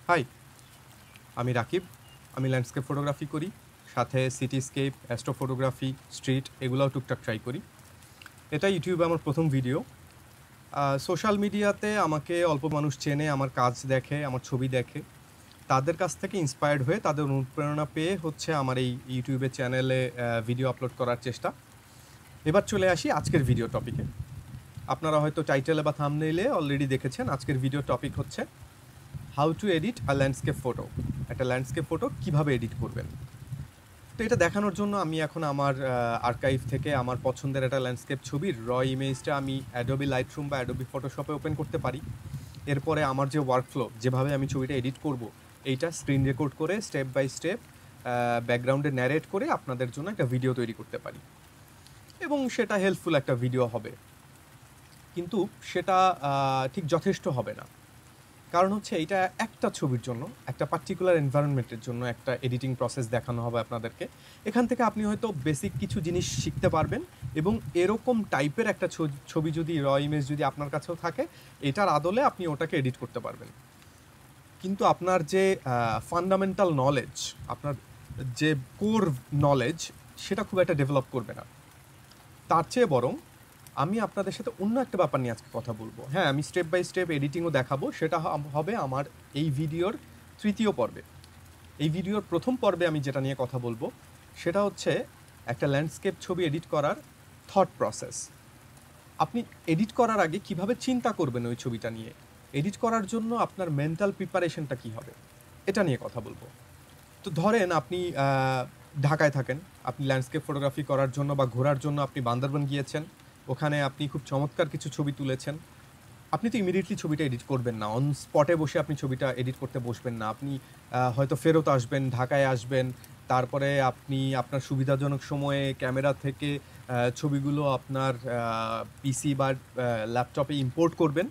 High, আমি রাকিব। আমি landscape photography করি, সাথে সিটিস্কেপ, অ্যাস্ট্রো ফটোগ্রাফি, স্ট্রিট এগুলোও টুকটাক ট্রাই করি। এটা ইউটিউবে আমার প্রথম ভিডিও। সোশ্যাল মিডিয়াতে আমাকে অল্প মানুষ চেনে, আমার কাজ দেখে, আমার ছবি দেখে। তাদের কাছ থেকে ইন্সপায়ার্ড হয়ে, তাদের অনুপ্রেরণা পেয়ে হচ্ছে আমার এই ইউটিউবের চ্যানেলে ভিডিও আপলোড করার চেষ্টা। এবার চলে আসি আজকের ভিডিও টপিকে। আপনারা হয়তো টাইটেলে বা থাম্বনেইলে অলরেডি দেখেছেন, আজকের ভিডিও টপিক হচ্ছে how to edit a landscape photo. একটা ল্যান্ডস্কেপ ফটো কীভাবে এডিট করবেন। তো এটা দেখানোর জন্য আমি এখন আমার আর্কাইভ থেকে আমার পছন্দের একটা ল্যান্ডস্কেপ ছবির ইমেজটা আমি অ্যাডোবি লাইটরুম বা অ্যাডোবি ফটোশপে ওপেন করতে পারি। এরপরে আমার যে ওয়ার্কফ্লো, যেভাবে আমি ছবিটা এডিট করব, এইটা স্ক্রিন রেকর্ড করে স্টেপ বাই স্টেপ ব্যাকগ্রাউন্ডে ন্যারেট করে আপনাদের জন্য একটা ভিডিও তৈরি করতে পারি, এবং সেটা হেল্পফুল একটা ভিডিও হবে। কিন্তু সেটা ঠিক যথেষ্ট হবে না, কারণ হচ্ছে এইটা একটা ছবির জন্য, একটা পার্টিকুলার এনভায়রনমেন্টের জন্য একটা এডিটিং প্রসেস দেখানো হবে আপনাদেরকে। এখান থেকে আপনি হয়তো বেসিক কিছু জিনিস শিখতে পারবেন, এবং এরকম টাইপের একটা ছবি যদি ইমেজ যদি আপনার কাছেও থাকে, এটার আদলে আপনি ওটাকে এডিট করতে পারবেন। কিন্তু আপনার যে ফান্ডামেন্টাল নলেজ, আপনার যে কোর নলেজ, সেটা খুব একটা ডেভেলপ করবে না। তার চেয়ে বরং আমি আপনাদের সাথে অন্য একটা ব্যাপার নিয়ে আজকে কথা বলবো। হ্যাঁ, আমি স্টেপ বাই স্টেপ এডিটিংও দেখাবো, সেটা হবে আমার এই ভিডিওর তৃতীয় পর্বে। এই ভিডিওর প্রথম পর্বে আমি যেটা নিয়ে কথা বলবো সেটা হচ্ছে একটা ল্যান্ডস্কেপ ছবি এডিট করার থট প্রসেস। আপনি এডিট করার আগে কিভাবে চিন্তা করবেন ওই ছবিটা নিয়ে, এডিট করার জন্য আপনার মেন্টাল প্রিপারেশনটা কী হবে, এটা নিয়ে কথা বলবো। তো ধরেন আপনি ঢাকায় থাকেন, আপনি ল্যান্ডস্কেপ ফটোগ্রাফি করার জন্য বা ঘোরার জন্য আপনি বান্দরবান গিয়েছেন, ওখানে আপনি খুব চমৎকার কিছু ছবি তুলেছেন। আপনি তো ইমিডিয়েটলি ছবিটা এডিট করবেন না, অন স্পটে বসে আপনি ছবিটা এডিট করতে বসবেন না। আপনি হয়তো ফেরত আসবেন, ঢাকায় আসবেন, তারপরে আপনি আপনার সুবিধাজনক সময়ে ক্যামেরা থেকে ছবিগুলো আপনার পিসি বা ল্যাপটপে ইম্পোর্ট করবেন।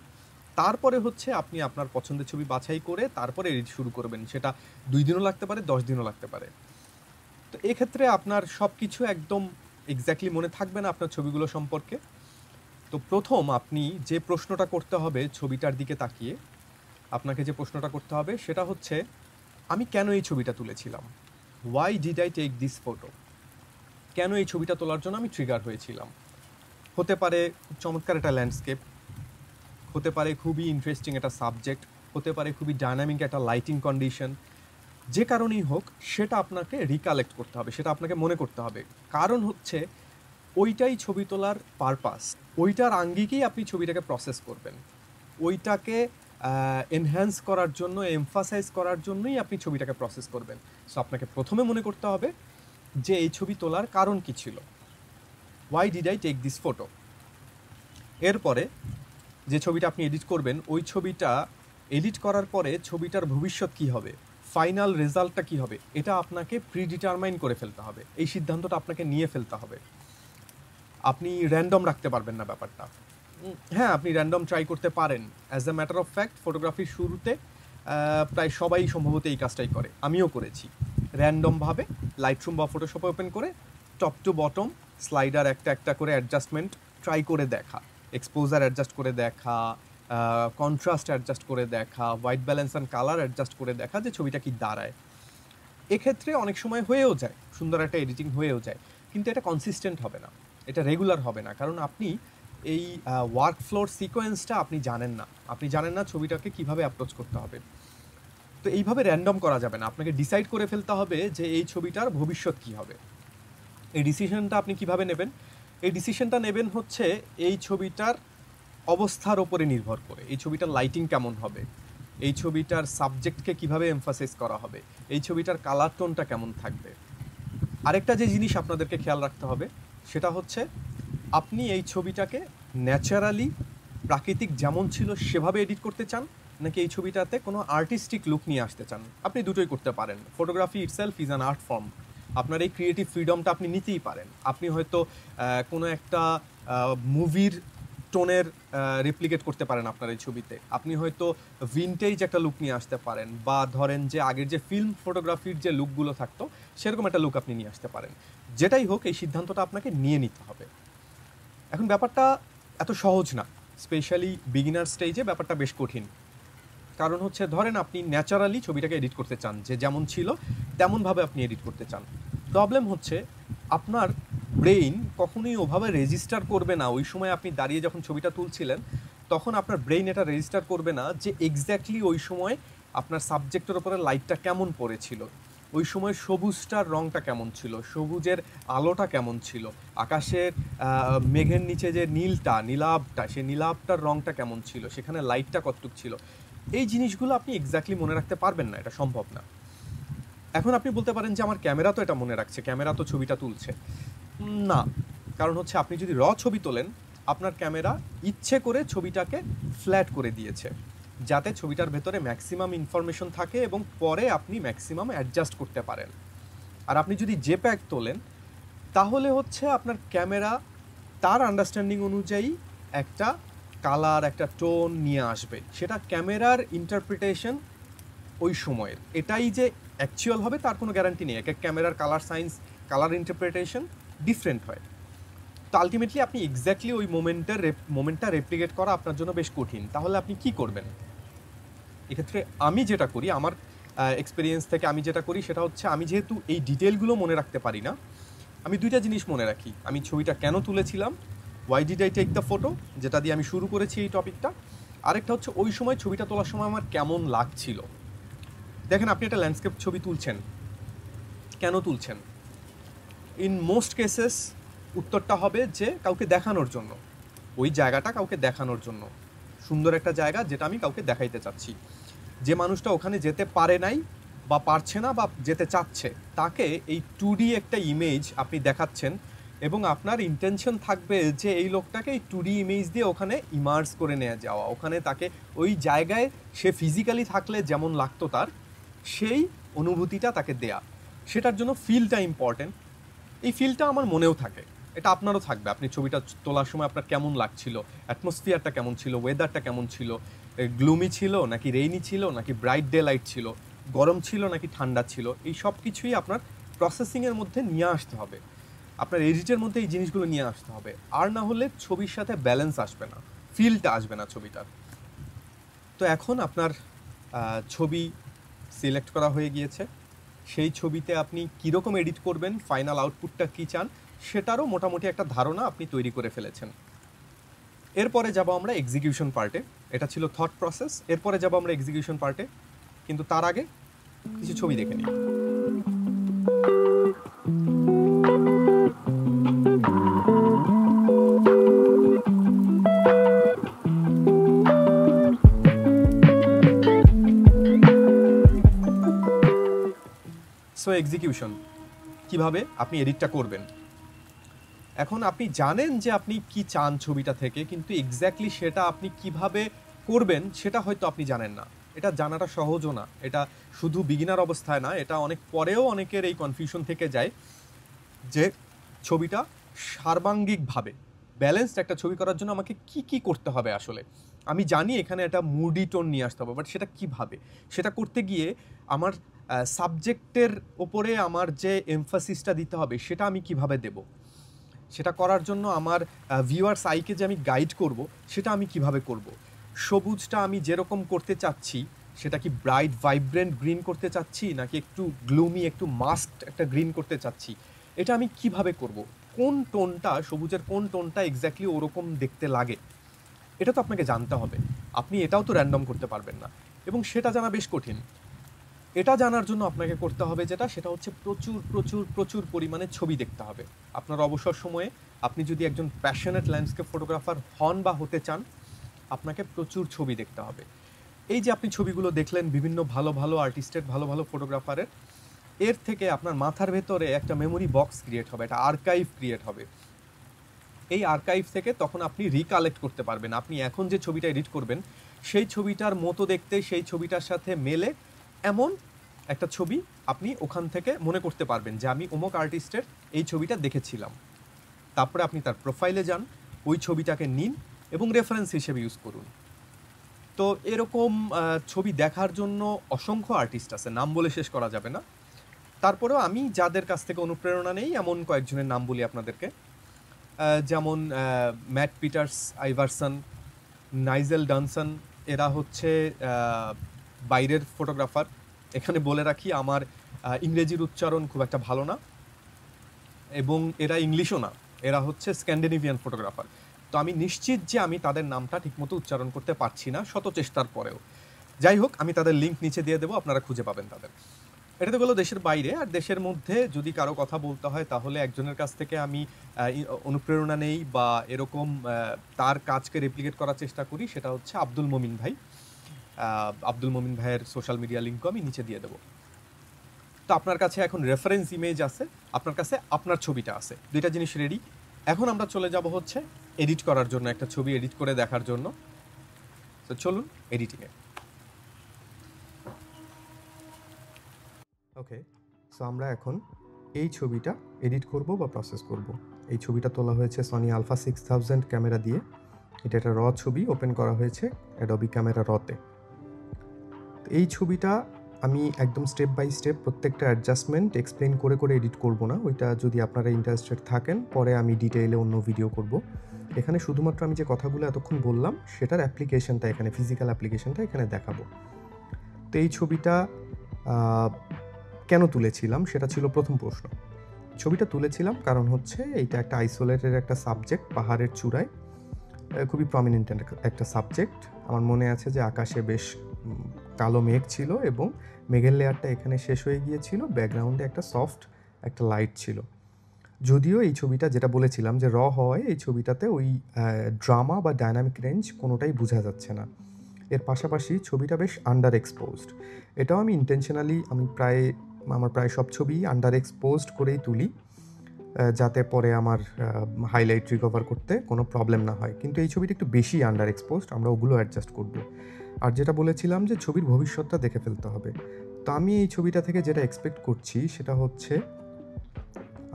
তারপরে হচ্ছে আপনি আপনার পছন্দের ছবি বাছাই করে তারপরে এডিট শুরু করবেন। সেটা 2 দিনও লাগতে পারে, 10 দিনও লাগতে পারে। তো এক্ষেত্রে আপনার সব কিছু একদম এক্স্যাক্টলি মনে থাকবে না আপনার ছবিগুলো সম্পর্কে। তো প্রথম আপনি যে প্রশ্নটা করতে হবে ছবিটার দিকে তাকিয়ে, আপনাকে যে প্রশ্নটা করতে হবে সেটা হচ্ছে, আমি কেন এই ছবিটা তুলেছিলাম? Why did I take this photo? কেন এই ছবিটা তোলার জন্য আমি ট্রিগার হয়েছিলাম? হতে পারে খুব চমৎকার একটা ল্যান্ডস্কেপ, হতে পারে খুবই ইন্টারেস্টিং একটা সাবজেক্ট, হতে পারে খুবই ডাইনামিক একটা লাইটিং কন্ডিশন। যে কারণেই হোক, সেটা আপনাকে রিকালেক্ট করতে হবে, সেটা আপনাকে মনে করতে হবে। কারণ হচ্ছে ওইটাই ছবি তোলার পারপাস, ওইটার আঙ্গিকেই আপনি ছবিটাকে প্রসেস করবেন, ওইটাকে এনহ্যান্স করার জন্য, এমফাসাইজ করার জন্যই আপনি ছবিটাকে প্রসেস করবেন। সো আপনাকে প্রথমে মনে করতে হবে যে এই ছবি তোলার কারণ কী ছিল, why did I take this photo. এরপরে যে ছবিটা আপনি এডিট করবেন, ওই ছবিটা এডিট করার পরে ছবিটার ভবিষ্যৎ কী হবে, ফাইনাল রেজাল্টটা কী হবে, এটা আপনাকে প্রিডিটারমাইন করে ফেলতে হবে। এই সিদ্ধান্তটা আপনাকে নিয়ে ফেলতে হবে। আপনি র্যান্ডম রাখতে পারবেন না ব্যাপারটা। হ্যাঁ, আপনি র্যান্ডম ট্রাই করতে পারেন। As a matter of fact, ফটোগ্রাফির শুরুতে প্রায় সবাই সম্ভবত এই কাজটাই করে, আমিও করেছি। র্যান্ডমভাবে লাইটরুম বা ফটোশপে ওপেন করে টপ টু বটম স্লাইডার একটা একটা করে অ্যাডজাস্টমেন্ট ট্রাই করে দেখা, এক্সপোজার অ্যাডজাস্ট করে দেখা, কন্ট্রাস্ট অ্যাডজাস্ট করে দেখা, white balance and colour adjust করে দেখা যে ছবিটা কি দাঁড়ায়। এক্ষেত্রে অনেক সময় হয়েও যায়, সুন্দর একটা এডিটিং হয়েও যায়, কিন্তু এটা কনসিস্টেন্ট হবে না, এটা রেগুলার হবে না। কারণ আপনি এই ওয়ার্ক ফ্লোর সিকোয়েন্সটা আপনি জানেন না, আপনি জানেন না ছবিটাকে কিভাবে অ্যাপ্রোচ করতে হবে। তো এইভাবে র্যান্ডম করা যাবে না, আপনাকে ডিসাইড করে ফেলতে হবে যে এই ছবিটার ভবিষ্যৎ কী হবে। এই ডিসিশনটা আপনি কিভাবে নেবেন? এই ডিসিশনটা নেবেন হচ্ছে এই ছবিটার অবস্থার ওপরে নির্ভর করে। এই ছবিটার লাইটিং কেমন হবে, এই ছবিটার সাবজেক্টকে কিভাবে এমফাসাইজ করা হবে, এই ছবিটার কালার টোনটা কেমন থাকবে। আরেকটা যে জিনিস আপনাদেরকে খেয়াল রাখতে হবে সেটা হচ্ছে, আপনি এই ছবিটাকে ন্যাচারালি প্রাকৃতিক যেমন ছিল সেভাবে এডিট করতে চান, নাকি এই ছবিটাতে কোনো আর্টিস্টিক লুক নিয়ে আসতে চান। আপনি দুটোই করতে পারেন। Photography itself is an art form. আপনার এই ক্রিয়েটিভ ফ্রিডমটা আপনি নিতেই পারেন। আপনি হয়তো কোনো একটা মুভির টোনের রেপ্লিকেট করতে পারেন আপনার এই ছবিতে। আপনি হয়তো ভিনটেজ একটা লুক নিয়ে আসতে পারেন, বা ধরেন যে আগের যে ফিল্ম ফটোগ্রাফির যে লুকগুলো থাকতো সেরকম একটা লুক আপনি নিয়ে আসতে পারেন। যেটাই হোক, এই সিদ্ধান্তটা আপনাকে নিয়ে নিতে হবে। এখন ব্যাপারটা এত সহজ না, স্পেশালি বিগিনার স্টেজে ব্যাপারটা বেশ কঠিন। কারণ হচ্ছে ধরেন আপনি ন্যাচারালি ছবিটাকে এডিট করতে চান, যে যেমন ছিল তেমনভাবে আপনি এডিট করতে চান। প্রবলেম হচ্ছে আপনার ব্রেইন কখনোই ওভাবে রেজিস্টার করবে না। ওই সময় আপনি দাঁড়িয়ে যখন ছবিটা তুলছিলেন তখন আপনার ব্রেইন এটা রেজিস্টার করবে না যে এক্স্যাক্টলি ওই সময় আপনার সাবজেক্টের ওপরে লাইটটা কেমন পড়েছিল, ওই সময় সবুজটার রঙটা কেমন ছিল, সবুজের আলোটা কেমন ছিল, আকাশের মেঘের নিচে যে নীলাভটা সেই নীলাভটার রঙটা কেমন ছিল, সেখানে লাইটটা কতটুকু ছিল। এই জিনিসগুলো আপনি এক্স্যাক্টলি মনে রাখতে পারবেন না, এটা সম্ভব না। এখন আপনি বলতে পারেন যে আমার ক্যামেরা তো এটা মনে রাখছে, ক্যামেরা তো ছবিটা তুলছে। না, কারণ হচ্ছে আপনি যদি ছবি তোলেন, আপনার ক্যামেরা ইচ্ছে করে ছবিটাকে ফ্ল্যাট করে দিয়েছে যাতে ছবিটার ভেতরে ম্যাক্সিমাম ইনফরমেশন থাকে এবং পরে আপনি ম্যাক্সিমাম অ্যাডজাস্ট করতে পারেন। আর আপনি যদি জেপ্যাগ তোলেন তাহলে হচ্ছে আপনার ক্যামেরা তার আন্ডারস্ট্যান্ডিং অনুযায়ী একটা কালার, একটা টোন নিয়ে আসবে, সেটা ক্যামেরার ইন্টারপ্রিটেশন ওই সময়ের। এটাই যে অ্যাকচুয়াল হবে তার কোনো গ্যারান্টি নেই, এক এক ক্যামেরার colour science, colour interpretation different হয়। তো আলটিমেটলি আপনি এক্স্যাক্টলি ওই মোমেন্টটা রেপ্লিকেট করা আপনার জন্য বেশ কঠিন। তাহলে আপনি কি করবেন? এক্ষেত্রে আমি যেটা করি, আমার এক্সপিরিয়েন্স থেকে আমি যেটা করি সেটা হচ্ছে, আমি যেহেতু এই ডিটেলগুলো মনে রাখতে পারি না, আমি দুইটা জিনিস মনে রাখি। আমি ছবিটা কেন তুলেছিলাম, why did I take the photo, যেটা দিয়ে আমি শুরু করেছি এই টপিকটা। আরেকটা হচ্ছে ওই সময় ছবিটা তোলার সময় আমার কেমন লাগছিল। দেখেন, আপনি একটা ল্যান্ডস্কেপ ছবি তুলছেন, কেন তুলছেন? ইন মোস্ট কেসেস উত্তরটা হবে যে কাউকে দেখানোর জন্য, ওই জায়গাটা কাউকে দেখানোর জন্য, সুন্দর একটা জায়গা যেটা আমি কাউকে দেখাইতে চাচ্ছি। যে মানুষটা ওখানে যেতে পারে নাই বা পারছে না বা যেতে চাচ্ছে, তাকে এই 2D একটা ইমেজ আপনি দেখাচ্ছেন এবং আপনার ইন্টেনশন থাকবে যে এই লোকটাকে এই 2D ইমেজ দিয়ে ওখানে ইমার্স করে নিয়ে যাওয়া, ওখানে তাকে ওই জায়গায় সে ফিজিক্যালি থাকলে যেমন লাগতো তার সেই অনুভূতিটা তাকে দেয়া। সেটার জন্য ফিলটা ইম্পর্টেন্ট। এই ফিলটা আমার মনেও থাকে, এটা আপনারও থাকবে। আপনি ছবিটা তোলার সময় আপনার কেমন লাগছিল, অ্যাটমসফিয়ারটা কেমন ছিল, ওয়েদারটা কেমন ছিল, গ্লুমি ছিল নাকি রেইনি ছিল নাকি ব্রাইট ডে লাইট ছিল, গরম ছিল নাকি ঠান্ডা ছিল, এই সব কিছুই আপনার প্রসেসিংয়ের মধ্যে নিয়ে আসতে হবে, আপনার এডিটের মধ্যে এই জিনিসগুলো নিয়ে আসতে হবে। আর না হলে ছবির সাথে ব্যালেন্স আসবে না, ফিলটা আসবে না ছবিটার। তো এখন আপনার ছবি সিলেক্ট করা হয়ে গিয়েছে, সেই ছবিতে আপনি কীরকম এডিট করবেন, ফাইনাল আউটপুটটা কী চান, সেটারও মোটামুটি একটা ধারণা আপনি তৈরি করে ফেলেছেন। এরপরে যাব আমরা এক্সিকিউশন পার্টে। এটা ছিল থট প্রসেস, এরপরে যাব আমরা এক্সিকিউশন পার্টে। কিন্তু তার আগে কিছু ছবি দেখে নিই। সো এক্সিকিউশন, কিভাবে আপনি এডিটটা করবেন। এখন আপনি জানেন যে আপনি কি চান ছবিটা থেকে, কিন্তু এক্স্যাক্টলি সেটা আপনি কিভাবে করবেন সেটা হয়তো আপনি জানেন না। এটা জানাটা সহজও না, এটা শুধু বিগিনার অবস্থায় না, এটা অনেক পরেও অনেকের এই কনফিউশন থেকে যায় যে ছবিটা সার্বাঙ্গিকভাবে ব্যালেন্সড একটা ছবি করার জন্য আমাকে কি কি করতে হবে। আসলে আমি জানি এখানে একটা মুডি টোন নিয়ে আসতে হবে, বাট সেটা কিভাবে, সেটা করতে গিয়ে আমার সাবজেক্টের ওপরে আমার যে এমফাসিসটা দিতে হবে সেটা আমি কিভাবে দেব, সেটা করার জন্য আমার ভিউয়ার্স আইকে যে আমি গাইড করব সেটা আমি কিভাবে করব। সবুজটা আমি যেরকম করতে চাচ্ছি সেটা কি ব্রাইট ভাইব্রেন্ট গ্রিন করতে চাচ্ছি নাকি একটু গ্লুমি, একটু মাস্কড একটা গ্রিন করতে চাচ্ছি, এটা আমি কিভাবে করব, কোন টোনটা, সবুজের কোন টোনটা এক্স্যাক্টলি ওরকম দেখতে লাগে, এটা তো আপনাকে জানতে হবে। আপনি এটাও তো র্যান্ডম করতে পারবেন না, এবং সেটা জানা বেশ কঠিন। এটা জানার জন্য আপনাকে করতে হবে যেটা, সেটা হচ্ছে প্রচুর প্রচুর প্রচুর পরিমাণে ছবি দেখতে হবে। আপনার অবসর সময়ে আপনি যদি একজন প্যাশনেট ল্যান্ডস্কেপ ফটোগ্রাফার হন বা হতে চান, আপনাকে প্রচুর ছবি দেখতে হবে। এই যে আপনি ছবিগুলো দেখলেন বিভিন্ন ভালো ভালো আর্টিস্টের, ভালো ভালো ফটোগ্রাফারের, এর থেকে আপনার মাথার ভেতরে একটা মেমোরি বক্স ক্রিয়েট হবে, একটা আর্কাইভ ক্রিয়েট হবে। এই আর্কাইভ থেকে তখন আপনি রিকালেক্ট করতে পারবেন। আপনি এখন যে ছবিটা এডিট করবেন সেই ছবিটার মতো দেখতে, সেই ছবিটার সাথে মেলে এমন একটা ছবি আপনি ওখান থেকে মনে করতে পারবেন যে আমি অমুক আর্টিস্টের এই ছবিটা দেখেছিলাম। তারপরে আপনি তার প্রোফাইলে যান, ওই ছবিটাকে নিন এবং রেফারেন্স হিসেবে ইউজ করুন। তো এরকম ছবি দেখার জন্য অসংখ্য আর্টিস্ট আছে, নাম বলে শেষ করা যাবে না। তারপরেও আমি যাদের কাছ থেকে অনুপ্রেরণা নেই এমন কয়েকজনের নাম বলি আপনাদেরকে। যেমন ম্যাট পিটার্স আইভারসন, নাইজেল ডানসন, এরা হচ্ছে বাইরের ফটোগ্রাফার। এখানে বলে রাখি আমার ইংরেজির উচ্চারণ খুব একটা ভালো না, এবং এরা ইংলিশও না, এরা হচ্ছে স্ক্যান্ডিনেভিয়ান ফটোগ্রাফার। তো আমি নিশ্চিত যে আমি তাদের নামটা ঠিকমতো উচ্চারণ করতে পারছি না শত চেষ্টার পরেও। যাই হোক, আমি তাদের লিঙ্ক নিচে দিয়ে দেবো, আপনারা খুঁজে পাবেন তাদের। এটা তো গেলো দেশের বাইরে। আর দেশের মধ্যে যদি কারো কথা বলতে হয় তাহলে একজনের কাছ থেকে আমি অনুপ্রেরণা নেই বা এরকম তার কাজকে রেপ্লিকেট করার চেষ্টা করি, সেটা হচ্ছে আব্দুল মমিন ভাই। আব্দুল মমিন ভাইয়ের সোশ্যাল মিডিয়া লিঙ্কও আমি নিচে দিয়ে দেবো। তো আপনার কাছে এখন রেফারেন্স ইমেজ আছে, আপনার কাছে আপনার ছবিটা আছে, দুইটা জিনিস রেডি। এখন আমরা চলে যাব হচ্ছে এডিট করার জন্য, একটা ছবি এডিট করে দেখার জন্য। তো চলুন এডিটিংয়ে। ওকে, সো আমরা এখন এই ছবিটা এডিট করব বা প্রসেস করব। এই ছবিটা তোলা হয়েছে সনি আলফা 6000 ক্যামেরা দিয়ে। এটা একটা র ছবি, ওপেন করা হয়েছে অ্যাডোবি ক্যামেরা রতে। এই ছবিটা আমি একদম স্টেপ বাই স্টেপ প্রত্যেকটা অ্যাডজাস্টমেন্ট এক্সপ্লেন করে করে এডিট করব না, ওইটা যদি আপনারা ইন্টারেস্টেড থাকেন পরে আমি ডিটেইলে অন্য ভিডিও করব। এখানে শুধুমাত্র আমি যে কথাগুলো এতক্ষণ বললাম সেটার অ্যাপ্লিকেশনটা এখানে, ফিজিক্যাল অ্যাপ্লিকেশনটা এখানে দেখাবো। তো এই ছবিটা কেন তুলেছিলাম সেটা ছিল প্রথম প্রশ্ন। ছবিটা তুলেছিলাম কারণ হচ্ছে এইটা একটা আইসোলেটেড একটা সাবজেক্ট, পাহাড়ের চূড়ায়, খুবই প্রমিনেন্ট একটা সাবজেক্ট। আমার মনে আছে যে আকাশে বেশ কালো মেঘ ছিল এবং মেঘের লেয়ারটা এখানে শেষ হয়ে গিয়েছিল, ব্যাকগ্রাউন্ডে একটা সফট একটা লাইট ছিল। যদিও এই ছবিটা যেটা বলেছিলাম যে র হয়, এই ছবিটাতে ওই ড্রামা বা ডায়নামিক রেঞ্জ কোনোটাই বোঝা যাচ্ছে না। এর পাশাপাশি ছবিটা বেশ আন্ডার এক্সপোজড। এটাও আমি ইন্টেনশনালি আমার প্রায় সব ছবি আন্ডার এক্সপোজড করেই তুলি, যাতে পরে আমার হাইলাইট রিকভার করতে কোনো প্রবলেম না হয়। কিন্তু এই ছবিটা একটু বেশি আন্ডার এক্সপোজড, আমরা ওগুলো অ্যাডজাস্ট করব। আর যেটা বলেছিলাম যে ছবির ভবিষ্যৎটা দেখে ফেলতে হবে। তো আমি এই ছবিটা থেকে যেটা এক্সপেক্ট করছি সেটা হচ্ছে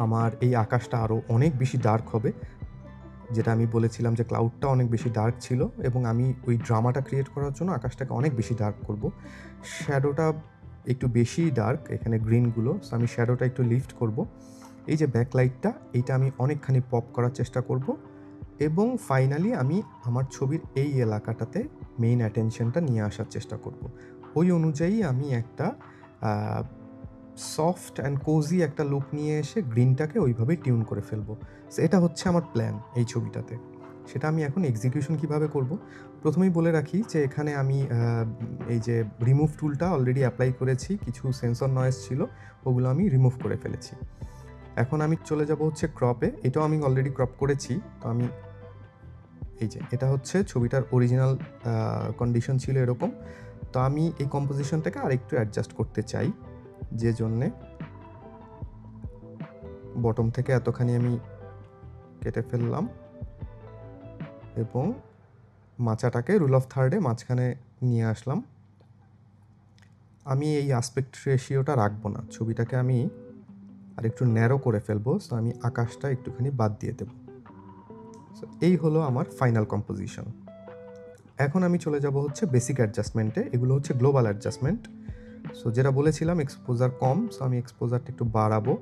আমার এই আকাশটা আরও অনেক বেশি ডার্ক হবে। যেটা আমি বলেছিলাম যে ক্লাউডটা অনেক বেশি ডার্ক ছিল এবং আমি ওই ড্রামাটা ক্রিয়েট করার জন্য আকাশটাকে অনেক বেশি ডার্ক করব। শ্যাডোটা একটু বেশি ডার্ক, এখানে গ্রিনগুলো, সো আমি শ্যাডোটা একটু লিফট করব। এই যে ব্যাকলাইটটা, এইটা আমি অনেকখানি পপ করার চেষ্টা করব এবং ফাইনালি আমি আমার ছবির এই এলাকাটাতে মেইন অ্যাটেনশনটা নিয়ে আসার চেষ্টা করব। ওই অনুযায়ী আমি একটা সফট অ্যান্ড কোজি একটা লুক নিয়ে এসে গ্রিনটাকে ওইভাবেই টিউন করে ফেলবো। সো এটা হচ্ছে আমার প্ল্যান এই ছবিটাতে। সেটা আমি এখন এক্সিকিউশন কিভাবে করব, প্রথমেই বলে রাখি যে এখানে আমি এই যে রিমুভ টুলটা অলরেডি অ্যাপ্লাই করেছি, কিছু সেন্সর নয়েজ ছিল ওগুলো আমি রিমুভ করে ফেলেছি। এখন আমি চলে যাব হচ্ছে ক্রপে, এটাও আমি অলরেডি ক্রপ করেছি। তো আমি এই যে এটা হচ্ছে ছবিটার অরিজিনাল কন্ডিশন ছিল এরকম। তো আমি এই কম্পোজিশনটাকে আরেকটু অ্যাডজাস্ট করতে চাই, যে জন্যে বটম থেকে এতখানি আমি কেটে ফেললাম এবং মাচাটাকে রুল অফ থার্ডে মাঝখানে নিয়ে আসলাম। আমি এই আসপেক্ট রেশিওটা রাখবো না, ছবিটাকে আমি আর একটু ন্যারো করে ফেলবো। সো আমি আকাশটা একটুখানি বাদ দিয়ে দেব। সো এই হলো আমার ফাইনাল কম্পোজিশন। এখন আমি চলে যাব হচ্ছে বেসিক অ্যাডজাস্টমেন্টে, এগুলো হচ্ছে গ্লোবাল অ্যাডজাস্টমেন্ট। সো যেটা বলেছিলাম এক্সপোজার কম, সো আমি এক্সপোজারটা একটু বাড়াবো,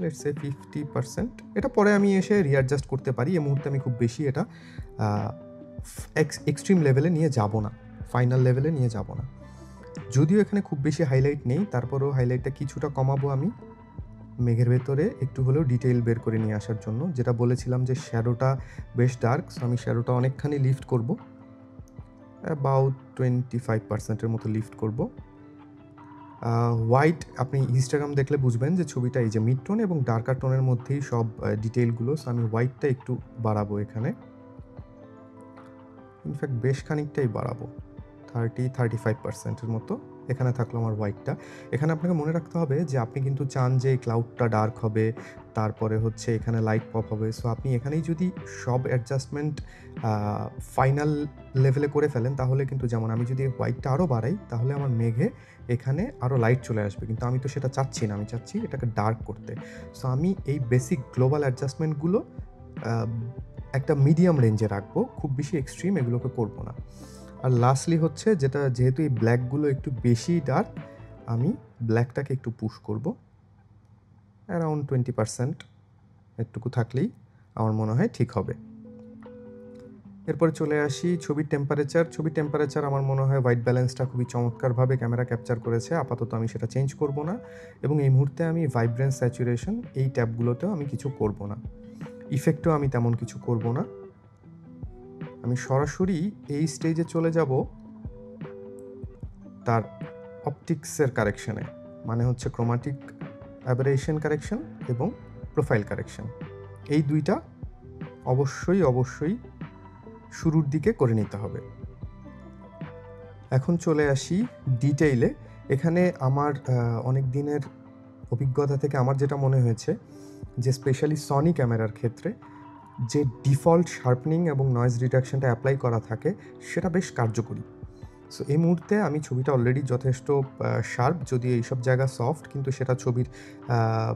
লেটস সে 50%। এটা পরে আমি এসে রিঅ্যাডজাস্ট করতে পারি, এই মুহূর্তে আমি খুব বেশি এটা এক্সট্রিম লেভেলে নিয়ে যাব না, ফাইনাল লেভেলে নিয়ে যাব না। যদিও এখানে খুব বেশি হাইলাইট নেই, তারপরেও হাইলাইটটা কিছুটা কমাবো আমি মেঘের ভেতরে একটু হলেও ডিটেইল বের করে নিয়ে আসার জন্য। যেটা বলেছিলাম যে শ্যাডোটা বেশ ডার্ক, সো আমি শ্যাডোটা অনেকখানি লিফট করব, অ্যাবাউট 25%-এর মতো লিফট করব। হোয়াইট, আপনি হিস্টোগ্রাম দেখলে বুঝবেন যে ছবিটা এই যে মিড টোন এবং ডার্কার টোনের মধ্যেই সব ডিটেইলগুলো। সো আমি হোয়াইটটা একটু বাড়াবো এখানে, ইনফ্যাক্ট বেশ খানিকটাই বাড়াবো, 30-35%-এর মতো এখানে থাকলো আমার হোয়াইটটা। এখানে আপনাকে মনে রাখতে হবে যে আপনি কিন্তু চান যে ক্লাউডটা ডার্ক হবে, তারপরে হচ্ছে এখানে লাইট পপ হবে। সো আপনি এখানেই যদি সব অ্যাডজাস্টমেন্ট ফাইনাল লেভেলে করে ফেলেন তাহলে কিন্তু, যেমন আমি যদি হোয়াইটটা আরও বাড়াই তাহলে আমার মেঘে এখানে আরও লাইট চলে আসবে, কিন্তু আমি তো সেটা চাচ্ছি না, আমি চাচ্ছি এটাকে ডার্ক করতে। সো আমি এই বেসিক গ্লোবাল অ্যাডজাস্টমেন্টগুলো একটা মিডিয়াম রেঞ্জে রাখবো, খুব বেশি এক্সট্রিম এগুলোকে করবো না। আর লাস্টলি হচ্ছে যেটা, যেহেতু এই ব্ল্যাকগুলো একটু বেশি ডার্ক, আমি ব্ল্যাকটাকে একটু পুশ করব, অ্যারাউন্ড 20%, এটুকু থাকলেই আমার মনে হয় ঠিক হবে। এরপরে চলে আসি ছবির টেম্পারেচার। ছবির টেম্পারেচার আমার মনে হয় হোয়াইট ব্যালেন্সটা খুবই চমৎকারভাবে ক্যামেরা ক্যাপচার করেছে। আপাতত আমি সেটা চেঞ্জ করব না এবং এই মুহূর্তে আমি ভাইব্রেন্স, স্যাচুরেশন এই ট্যাবগুলোতেও আমি কিছু করব না। ইফেক্টেও আমি তেমন কিছু করব না। আমি সরাসরি এই স্টেজে চলে যাব তার অপটিক্সের কারেকশানে, মানে হচ্ছে ক্রোমাটিক অ্যাবারেশন কারেকশন এবং প্রোফাইল কারেকশন। এই দুইটা অবশ্যই শুরুর দিকে করে নিতে হবে। এখন চলে আসি ডিটেইলে। এখানে আমার অনেক দিনের অভিজ্ঞতা থেকে আমার যেটা মনে হয়েছে যে স্পেশালি সনি ক্যামেরার ক্ষেত্রে যে ডিফল্ট শার্পনিং এবং নয়েজ রিডাকশনটা অ্যাপ্লাই করা থাকে সেটা বেশ কার্যকরী। সো এই মুহূর্তে আমি ছবিটা অলরেডি যথেষ্ট শার্প, যদি এইসব জায়গা সফট, কিন্তু সেটা ছবির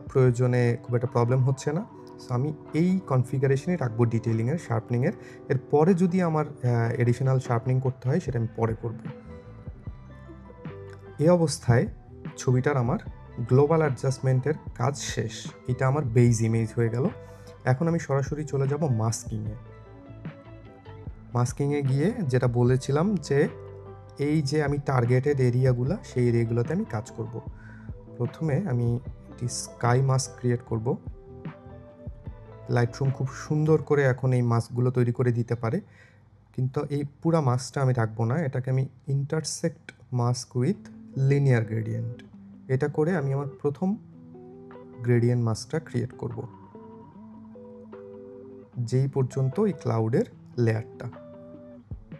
প্রয়োজনে খুব একটা প্রবলেম হচ্ছে না। সো আমি এই কনফিগারেশনে রাখবো ডিটেইলিংয়ের, শার্পনিংয়ের। এরপরে যদি আমার এডিশনাল শার্পনিং করতে হয় সেটা আমি পরে করব। এই অবস্থায় ছবিটার আমার গ্লোবাল অ্যাডজাস্টমেন্টের কাজ শেষ। এটা আমার বেইজ ইমেজ হয়ে গেল। এখন আমি সরাসরি চলে যাব মাস্কিংয়ে। মাস্কিংয়ে গিয়ে যেটা বলেছিলাম যে এই যে আমি টার্গেটেড এরিয়াগুলো, সেই এরিয়াগুলোতে আমি কাজ করব। প্রথমে আমি একটি স্কাই মাস্ক ক্রিয়েট করব। লাইটরুম খুব সুন্দর করে এখন এই মাস্কগুলো তৈরি করে দিতে পারে, কিন্তু এই পুরা মাস্কটা আমি রাখবো না। এটাকে আমি intersect mask with linear gradient, এটা করে আমি আমার প্রথম গ্রেডিয়েন্ট মাস্কটা ক্রিয়েট করব, যেই পর্যন্ত এই ক্লাউডের লেয়ারটা।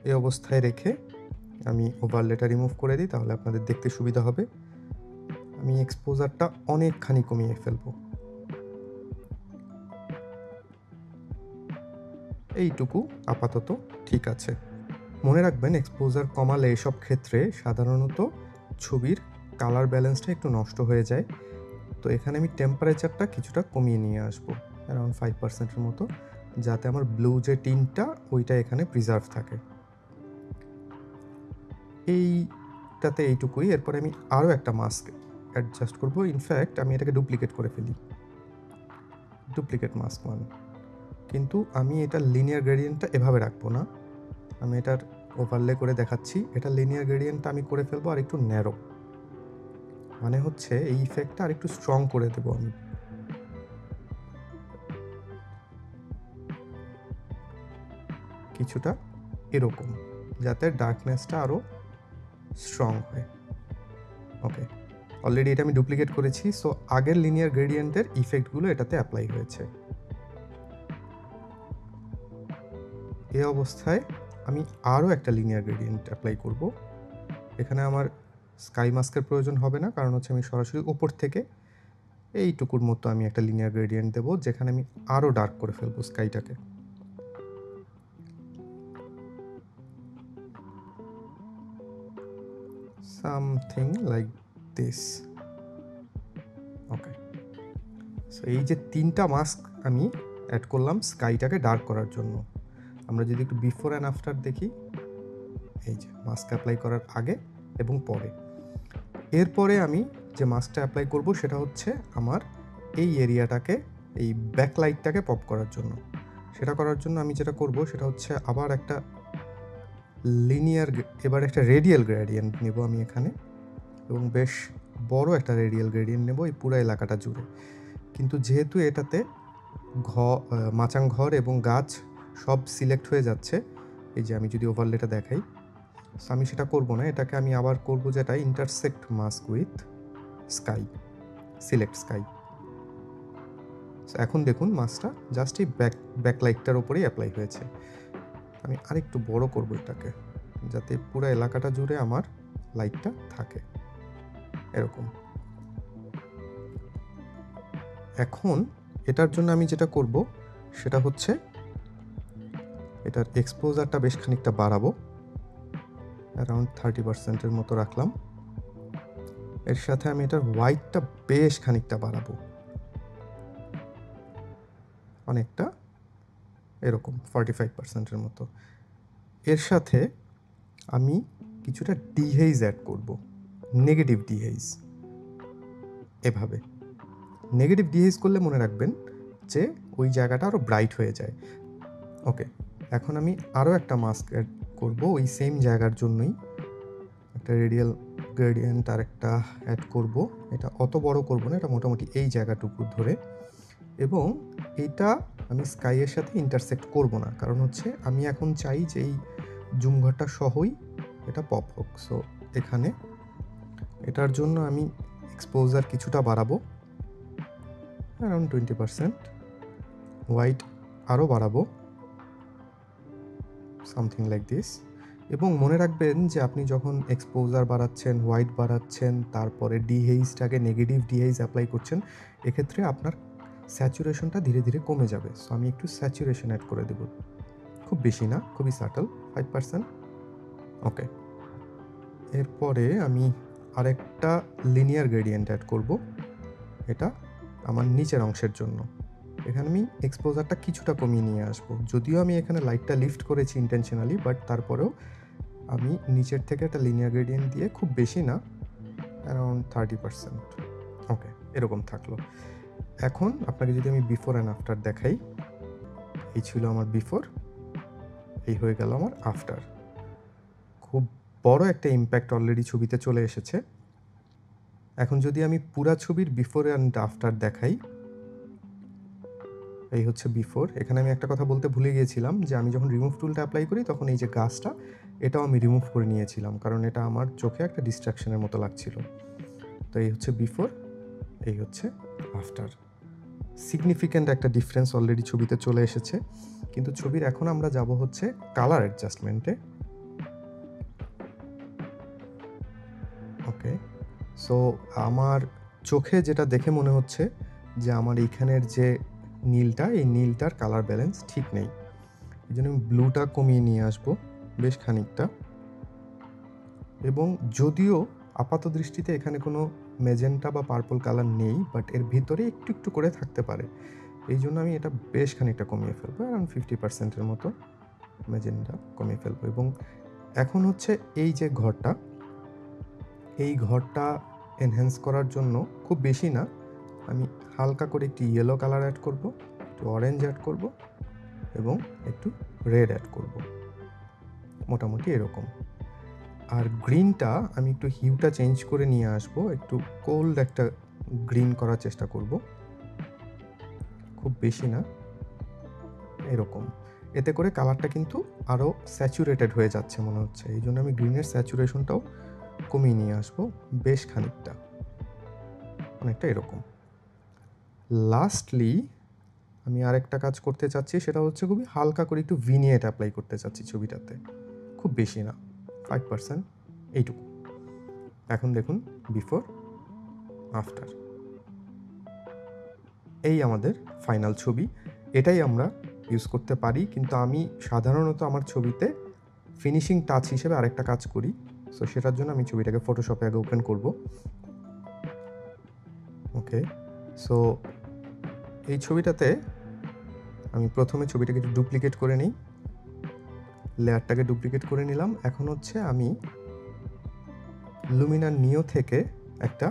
এই অবস্থায় রেখে আমি ওভারলেটা রিমুভ করে দিই, তাহলে আপনাদের দেখতে সুবিধা হবে। আমি এক্সপোজারটা অনেকখানি কমিয়ে ফেলবো, এইটুকু আপাতত ঠিক আছে। মনে রাখবেন এক্সপোজার কমালে এসব ক্ষেত্রে সাধারণত ছবির কালার ব্যালেন্সটা একটু নষ্ট হয়ে যায়। তো এখানে আমি টেম্পারেচারটা কিছুটা কমিয়ে নিয়ে আসবো, অ্যারাউন্ড 5%-এর মতো, যাতে আমার ব্লু যে টিনটা ওইটা এখানে প্রিজার্ভ থাকে। এইটাতে এইটুকুই। এরপরে আমি আরও একটা মাস্ক অ্যাডজাস্ট করবো। ইনফ্যাক্ট আমি এটাকে ডুপ্লিকেট করে ফেলি, ডুপ্লিকেট মাস্ক ওয়ান। কিন্তু আমি এটা লিনিয়ার গ্রেডিয়েন্টটা এভাবে রাখবো না, আমি এটার ওভারলে করে দেখাচ্ছি। এটা লিনিয়ার গ্রেডিয়েন্টটা আমি করে ফেলবো আর একটু ন্যারো, মানে হচ্ছে এই ইফেক্টটা আর একটু স্ট্রং করে দেবো আমি। কিছুটা এরকম, যাতে ডার্কনেসটা আরও স্ট্রং হয়। ওকে, অলরেডি এটা আমি ডুপ্লিকেট করেছি। সো আগের লিনিয়ার গ্রেডিয়েন্টের ইফেক্টগুলো এটাতে অ্যাপ্লাই হয়েছে। এই অবস্থায় আমি আরও একটা লিনিয়ার গ্রেডিয়েন্ট অ্যাপ্লাই করব। এখানে আমার স্কাই মাস্কের প্রয়োজন হবে না, কারণ হচ্ছে আমি সরাসরি ওপর থেকে এইটুকুর মতো আমি একটা লিনিয়ার গ্রেডিয়েন্ট দেবো, যেখানে আমি আরও ডার্ক করে ফেলবো স্কাইটাকে। Something like this. Okay, so এই যে তিনটা মাস্ক আমি অ্যাড করলাম স্কাইটাকে ডার্ক করার জন্য। আমরা যদি একটু বিফোর অ্যান্ড আফটার দেখি, এই যে মাস্ক অ্যাপ্লাই করার আগে এবং পরে। এরপরে আমি যে মাস্কটা অ্যাপ্লাই করব সেটা হচ্ছে আমার এই এরিয়াটাকে, এই ব্যাকলাইটটাকে পপ করার জন্য। সেটা করার জন্য আমি যেটা করব সেটা হচ্ছে আবার একটা লিনিয়ার, এবার একটা রেডিয়াল গ্রেডিয়েন্ট নেব আমি এখানে, এবং বেশ বড় একটা রেডিয়াল গ্রেডিয়েন্ট নেব এই পুরো এলাকাটা জুড়ে। কিন্তু যেহেতু এটাতে মাচাং ঘর এবং গাছ সব সিলেক্ট হয়ে যাচ্ছে, এই যে আমি যদি ওভারলেটা দেখাই, সো আমি সেটা করব না। এটাকে আমি আবার করব যেটা intersect mask with sky, select sky. এখন দেখুন মাস্কটা জাস্ট এই ব্যাকলাইটটার উপরেই অ্যাপ্লাই হয়েছে। আমি আরেকটু বড় করব এটাকে, যাতে পুরো এলাকাটা জুড়ে আমার লাইটটা থাকে এরকম। এখন এটার জন্য আমি যেটা করব সেটা হচ্ছে এটার এক্সপোজারটা বেশ খানিকটা বাড়াবো, অ্যারাউন্ড 30%-এর মতো রাখলাম। এর সাথে আমি এটার হোয়াইটটা বেশ খানিকটা বাড়াবো, অনেকটা এরকম 45%-এর মতো। এর সাথে আমি কিছুটা ডিহেইজ অ্যাড করব, নেগেটিভ ডিহেইজ। এভাবে নেগেটিভ ডিহেইজ করলে মনে রাখবেন যে ওই জায়গাটা আরও ব্রাইট হয়ে যায়। ওকে, এখন আমি আরও একটা মাস্ক অ্যাড করব ওই সেম জায়গার জন্যই, একটা রেডিয়াল গ্রেডিয়েন্ট আর একটা অ্যাড করব। এটা অত বড় করব না, এটা মোটামুটি এই জায়গাটুকু ধরে, এবং এটা আমি স্কাইয়ের সাথে ইন্টারসেক্ট করব না, কারণ হচ্ছে আমি এখন চাই যে এই জুম ঘরটা সহই এটা পপ হোক। সো এখানে এটার জন্য আমি এক্সপোজার কিছুটা বাড়াবো, অ্যারাউন্ড 20%, হোয়াইট আরও বাড়াবো, সামথিং লাইক দিস। এবং মনে রাখবেন যে আপনি যখন এক্সপোজার বাড়াচ্ছেন, হোয়াইট বাড়াচ্ছেন, তারপরে ডিহেইজটাকে নেগেটিভ ডিহেইজ অ্যাপ্লাই করছেন, এক্ষেত্রে আপনার স্যাচুরেশনটা ধীরে ধীরে কমে যাবে। সো আমি একটু স্যাচুরেশন অ্যাড করে দেব, খুব বেশি না, খুবই সাটল, 5%। ওকে, এরপরে আমি আরেকটা লিনিয়ার গ্রেডিয়েন্ট অ্যাড করব, এটা আমার নিচের অংশের জন্য। এখানে আমি এক্সপোজারটা কিছুটা কমিয়ে নিয়ে আসবো, যদিও আমি এখানে লাইটটা লিফট করেছি ইন্টেনশনালি, বাট তারপরেও আমি নিচের থেকে একটা লিনিয়ার গ্রেডিয়েন্ট দিয়ে, খুব বেশি না, অ্যারাউন্ড 30%। ওকে, এরকম থাকলো। এখন আপনাকে যদি আমি বিফোর অ্যান্ড আফটার দেখাই, এই ছিল আমার বিফোর, এই হয়ে গেল আমার আফটার। খুব বড় একটা ইম্প্যাক্ট অলরেডি ছবিতে চলে এসেছে। এখন যদি আমি পুরা ছবির বিফোর অ্যান্ড আফটার দেখাই, এই হচ্ছে বিফোর। এখানে আমি একটা কথা বলতে ভুলে গিয়েছিলাম যে আমি যখন রিমুভ টুলটা অ্যাপ্লাই করি তখন এই যে গাছটা, এটাও আমি রিমুভ করে নিয়েছিলাম, কারণ এটা আমার চোখে একটা ডিস্ট্রাকশনের মতো লাগছিল। তো এই হচ্ছে বিফোর, এই হচ্ছে আফটার। সিগনিফিক্যান্ট একটা ডিফারেন্স অলরেডি ছবিতে চলে এসেছে, কিন্তু ছবির এখন আমরা যাব হচ্ছে কালার অ্যাডজাস্টমেন্টে। ওকে, সো আমার চোখে যেটা দেখে মনে হচ্ছে যে আমার এইখানের যে নীলটা, এই নীলটার কালার ব্যালেন্স ঠিক নেই, এই জন্য আমি ব্লুটা কমিয়ে নিয়ে আসবো বেশ খানিকটা। এবং যদিও আপাত দৃষ্টিতে এখানে কোনো মেজেন্টা বা পার্পল কালার নেই, বাট এর ভিতরে একটু একটু করে থাকতে পারে, এই জন্য আমি এটা বেশ খানিকটা কমিয়ে ফেলবো, অ্যারাউন্ড 50%-এর মতো মেজেন্টা কমিয়ে ফেলবো। এবং এখন হচ্ছে এই যে ঘরটা, এই ঘরটা এনহ্যান্স করার জন্য খুব বেশি না, আমি হালকা করে একটু ইয়েলো কালার অ্যাড করব, একটু অরেঞ্জ অ্যাড করব, এবং একটু রেড অ্যাড করব, মোটামুটি এরকম। আর গ্রিনটা আমি একটু হিউটা চেঞ্জ করে নিয়ে আসবো, একটু কোল্ড একটা গ্রিন করার চেষ্টা করব, খুব বেশি না, এরকম। এতে করে কালারটা কিন্তু আরও স্যাচুরেটেড হয়ে যাচ্ছে মনে হচ্ছে, এই জন্য আমি গ্রিনের স্যাচুরেশনটাও কমিয়ে নিয়ে আসবো বেশ খানিকটা, অনেকটা এরকম। লাস্টলি আমি আরেকটা কাজ করতে চাচ্ছি, সেটা হচ্ছে খুবই হালকা করে একটু ভিনিয়েট অ্যাপ্লাই করতে চাচ্ছি ছবিটাতে, খুব বেশি না, 5%, এইটুকু। এখন দেখুন বিফোর আফটার, এই আমাদের ফাইনাল ছবি। এটাই আমরা ইউজ করতে পারি, কিন্তু আমি সাধারণত আমার ছবিতে ফিনিশিং টাচ হিসেবে আরেকটা কাজ করি। সো সেটার জন্য আমি ছবিটাকে ফটোশপে আগে ওপেন করব। ওকে, সো এই ছবিটাতে আমি প্রথমে ছবিটাকে একটু ডুপ্লিকেট করে নিই, লেয়ারটাকে ডুপ্লিকেট করে নিলাম। এখন হচ্ছে আমি লুমিনার নিও থেকে একটা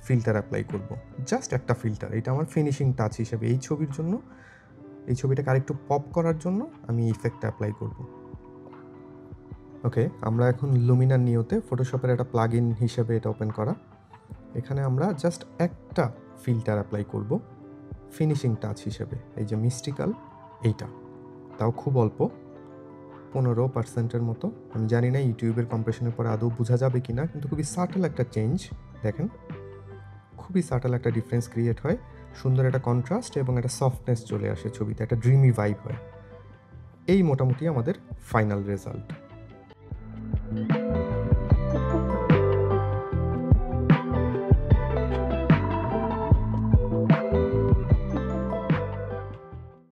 ফিল্টার অ্যাপ্লাই করব, জাস্ট একটা ফিল্টার। এটা আমার ফিনিশিং টাচ হিসেবে এই ছবির জন্য, এই ছবিটাকে আরেকটু পপ করার জন্য আমি ইফেক্টটা অ্যাপ্লাই করব। ওকে, আমরা এখন লুমিনার নিওতে ফটোশপের একটা প্লাগ ইন হিসেবে এটা ওপেন করা, এখানে আমরা জাস্ট একটা ফিল্টার অ্যাপ্লাই করব ফিনিশিং টাচ হিসেবে, এই যে মিস্টিক্যাল, এইটা, তাও খুব অল্প, 15%-এর মতো। আমি জানি না ইউটিউবের কম্প্রেশনের পরে আদৌ বোঝা যাবে কি না, কিন্তু খুবই সাটল একটা চেঞ্জ, দেখেন খুবই সাটল একটা ডিফারেন্স ক্রিয়েট হয়, সুন্দর একটা কন্ট্রাস্ট এবং একটা সফটনেস চলে আসে ছবিতে, একটা ড্রিমি ভাইব হয়। এই মোটামুটি আমাদের ফাইনাল রেজাল্ট।